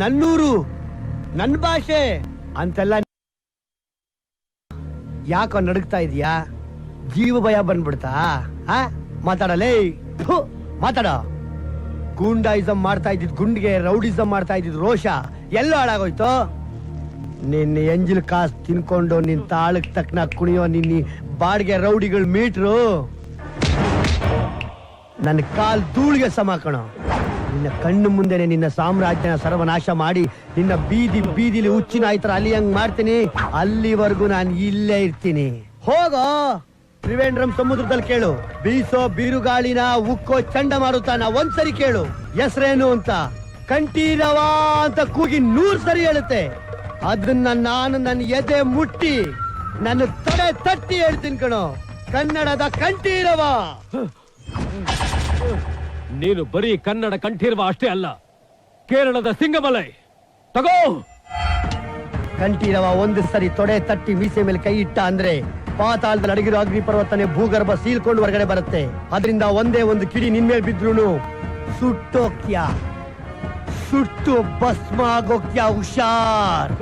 ನನ್ನೂರು ನನ್ನ ಭಾಷೆ ಅಂತೆಲ್ಲ ಯಾಕೋ ನಡುಗ್ತಾ ಇದೀಯಾ? ಜೀವ ಭಯ ಬಂದ್ಬಿಡ್ತಾ? ಮಾತಾಡಲೇ, ಮಾತಾಡ. ಗೂಂಡಾಯಿಸಂ ಮಾಡ್ತಾ ಇದ್ದಿದ್ ಗುಂಡಿಗೆ ರೌಡಿಸಂ ಮಾಡ್ತಾ ಇದ್ದಿದ್ ರೋಷ ಎಲ್ಲೋ ಹಾಳಾಗೋಯ್ತು. ನಿನ್ನ ಎಂಜಿಲ್ ಕಾಸ್ ತಿನ್ಕೊಂಡು ನಿನ್ ತಾಳಕ್ ತಕ್ಕನ ಕುಣಿಯೋ ನಿನ್ನ ಬಾಡಿಗೆ ರೌಡಿಗಳ ಮೀಟ್ರು ನನ್ನ ಕಾಲ್ ಧೂಳಿಗೆ ಸಮ ಕಣೋ. ನಿನ್ನ ಕಣ್ಣು ಮುಂದೆನೆ ನಿನ್ನ ಸಾಮ್ರಾಜ್ಯನ ಸರ್ವನಾಶ ಮಾಡಿ ನಿನ್ನ ಬೀದಿಲಿ ಹುಚ್ಚಿನ ಆಯ್ತರ ಅಲಿಯಂಗ್ ಮಾಡ್ತೀನಿ. ಅಲ್ಲಿವರೆಗೂ ನಾನು ಇಲ್ಲೇ ಇರ್ತೀನಿ. ಹೋಗೋ, ತ್ರಿವೇಂದ್ರಂ ಸಮುದ್ರದಲ್ಲಿ ಕೇಳು. ಬೀಸೋ ಬೀರುಗಾಳಿನ ಉಕ್ಕೋ ಚಂಡಮಾರುತನ ಒಂದ್ಸರಿ ಕೇಳು. ಹೆಸರೇನು ಅಂತ ಕಂಠೀರವ ಅಂತ ಕೂಗಿ 100 ಸರಿ ಹೇಳುತ್ತೆ. ಅದನ್ನ ನಾನು ನನ್ನ ಎದೆ ಮುಟ್ಟಿ ನನ್ನ ತೊಡೆ ತಟ್ಟಿ ಹೇಳ್ತೀನಿ ಕಣೋ. ಕನ್ನಡದ ಕಂಠೀರವ. ನೀನು ಬರೀ ಕನ್ನಡ ಕಂಠೀರವ ಅಷ್ಟೇ ಅಲ್ಲ, ಕೇರಳದ ಸಿಂಗಮಲೈ. ತಗೋ, ಕಂಠೀರವ ಒಂದು ಸರಿ ತೊಡೆ ತಟ್ಟಿ ಮೀಸೆ ಮೇಲೆ ಕೈ ಇಟ್ಟ ಅಂದ್ರೆ ಪಾತಾಳದಲ್ಲಿ ಅಡಗಿರೋ ಅಗ್ನಿ ಪರ್ವತನೆ ಭೂಗರ್ಭ ಸೀಲ್ಕೊಂಡು ಹೊರಗಡೆ ಬರುತ್ತೆ. ಅದರಿಂದ ಒಂದೇ ಒಂದು ಕಿಡಿ ನಿನ್ಮೇಲೆ ಬಿದ್ರೂ ಸುಟ್ಟೋಗ್ತ್ಯಾ, ಸುಟ್ಟು ಭಸ್ಮ ಆಗೋಗ್ತ್ಯಾ. ಹುಷಾರ್.